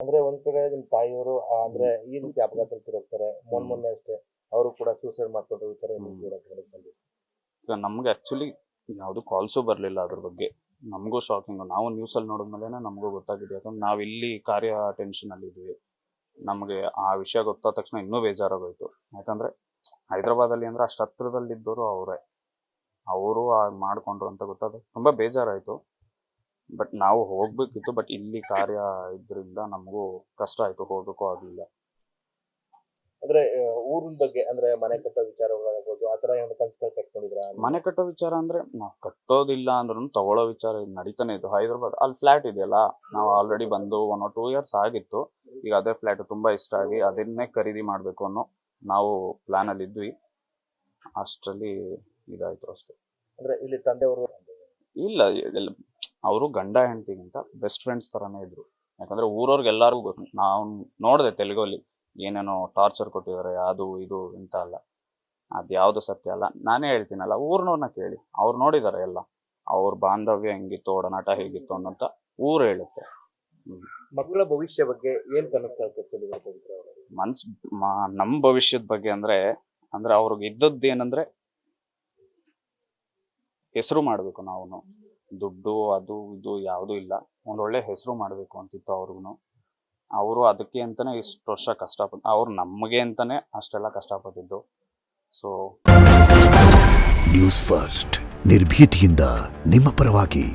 ಅಂದ್ರೆ ಒಂದ್ ಕಡೆ ನಿಮ್ ತಾಯಿಯವರು ಅಂದ್ರೆ ಈ ರೀತಿ ಅಪಘಾತದಲ್ಲಿ ತೀರೋಗ್ತಾರೆ. ಮೊನ್ನೆ ಅಷ್ಟೇ ಅವರು ಕೂಡ ಸೂಸೈಡ್ ಮಾಡ್ಕೊಂಡ್ರು, ಈ ತರ ಈಗ ನಮ್ಗೆ ಆಕ್ಚುಲಿ ಯಾವುದು ಕಾಲ್ಸು ಬರಲಿಲ್ಲ ಅದ್ರ ಬಗ್ಗೆ. ನಮಗೂ ಶಾಕಿಂಗ್. ನಾವು ನ್ಯೂಸಲ್ಲಿ ನೋಡಿದ್ಮೇಲೆ ನಮಗೂ ಗೊತ್ತಾಗಿದೆ. ಯಾಕಂದ್ರೆ ನಾವು ಇಲ್ಲಿ ಕಾರ್ಯ ಟೆನ್ಷನಲ್ಲಿ ಇದ್ವಿ. ನಮಗೆ ಆ ವಿಷಯ ಗೊತ್ತಾದ ತಕ್ಷಣ ಇನ್ನೂ ಬೇಜಾರಾಗೋಯ್ತು. ಯಾಕಂದ್ರೆ ಹೈದರಾಬಾದಲ್ಲಿ ಅಂದ್ರೆ ಅಷ್ಟು ಹತ್ರದಲ್ಲಿದ್ದವರು ಅವರೇ, ಅವರು ಮಾಡ್ಕೊಂಡ್ರು ಅಂತ ಗೊತ್ತಾದ ತುಂಬ ಬೇಜಾರಾಯಿತು. ಬಟ್ ನಾವು ಹೋಗ್ಬೇಕಿತ್ತು, ಬಟ್ ಇಲ್ಲಿ ಕಾರ್ಯ ಇದ್ರಿಂದ ನಮಗೂ ಕಷ್ಟ ಆಯಿತು, ಹೋಗೋಕ್ಕೂ ಆಗಲಿಲ್ಲ. ಅಂದ್ರೆ ಊರಿನ ಬಗ್ಗೆ ಅಂದ್ರೆ ಮನೆ ಕಟ್ಟೋ ವಿಚಾರಗಳಾಗಬಹುದು, ಆತರ ಏನಾದ್ರು ಕನ್ಸುಗಳು ಕಟ್ಕೊಂಡಿದ್ರ? ಮನೆ ಕಟ್ಟೋ ವಿಚಾರ ಅಂದ್ರೆ ನಾವು ಕಟ್ಟೋದಿಲ್ಲ ಅಂದ್ರೂ ತಗೊಳ್ಳೋ ವಿಚಾರ ನಡೀತಾನೆ ಇತ್ತು. ಹೈದರಾಬಾದ್ ಅಲ್ಲಿ ಫ್ಲಾಟ್ ಇದೆಯಲ್ಲ, ನಾವು ಆಲ್ರೆಡಿ ಬಂದು 1 or 2 years ಆಗಿತ್ತು. ಈಗ ಅದೇ ಫ್ಲಾಟ್ ತುಂಬಾ ಇಷ್ಟ ಆಗಿ ಅದನ್ನೇ ಖರೀದಿ ಮಾಡಬೇಕು ಅನ್ನೋ ನಾವು ಪ್ಲಾನ್ ಅಲ್ಲಿ ಇದ್ವಿ. ಅಷ್ಟರಲ್ಲಿ ಇದಾಯ್ತು ಅಷ್ಟೇ. ಅಂದ್ರೆ ಇಲ್ಲಿ ತಂದೆಯವರು ಇಲ್ಲ, ಅವರು ಗಂಡ ಹೆಂಡತಿಗಿಂತ ಬೆಸ್ಟ್ ಫ್ರೆಂಡ್ಸ್ ತರಾನೇ ಇದ್ರು. ಯಾಕಂದ್ರೆ ಊರವ್ರಿಗೆ ಎಲ್ಲರಿಗೂ ಗೊತ್ತು. ನಾವು ನೋಡಿದೆ ತೆಲುಗಲ್ಲಿ ಏನೇನೋ ಟಾರ್ಚರ್ ಕೊಟ್ಟಿದ್ದಾರೆ, ಅದು ಇದು ಇಂತ ಅಲ್ಲ. ಅದ್ಯಾವುದು ಸತ್ಯ ಅಲ್ಲ. ನಾನೇ ಹೇಳ್ತೀನಲ್ಲ, ಊರ್ನವ್ರನ್ನ ಕೇಳಿ, ಅವ್ರು ನೋಡಿದ್ದಾರೆ ಎಲ್ಲ. ಅವ್ರ ಬಾಂಧವ್ಯ ಹೆಂಗಿತ್ತು, ಒಡನಾಟ ಹೇಗಿತ್ತು ಅನ್ನೋಂತ ಊರು ಹೇಳುತ್ತೆ. ಮಕ್ಕಳ ಭವಿಷ್ಯ ಬಗ್ಗೆ ಏನ್ ಕನಸುಗಳು ಕಟ್ಕೊಂಡಿದ್ದಾರೆ? ನಮ್ಮ ಭವಿಷ್ಯದ ಬಗ್ಗೆ ಅಂದ್ರೆ ಅವ್ರಿಗೆ ಇದ್ದದ್ದು ಏನಂದ್ರೆ ಹೆಸರು ಮಾಡಬೇಕು. ನಾವು ದುಡ್ಡು ಅದು ಇದು ಯಾವುದೂ ಇಲ್ಲ, ಒಂದೊಳ್ಳೆ ಹೆಸರು ಮಾಡಬೇಕು ಅಂತಿತ್ತು ಅವ್ರಿಗೂ. ಅವರು ಅದಕ್ಕೆ ಅಂತಾನೆ ಇಷ್ಟು ವರ್ಷ ಕಷ್ಟಪಟ್ಟು, ಅವ್ರು ನಮಗೆ ಅಂತಾನೆ ಅಷ್ಟೆಲ್ಲ ಕಷ್ಟಪಟ್ಟಿದ್ದು. ಸೊ ನ್ಯೂಸ್ ಫಸ್ಟ್ ನಿರ್ಭೀತಿಯಿಂದ ನಿಮ್ಮ ಪರವಾಗಿ.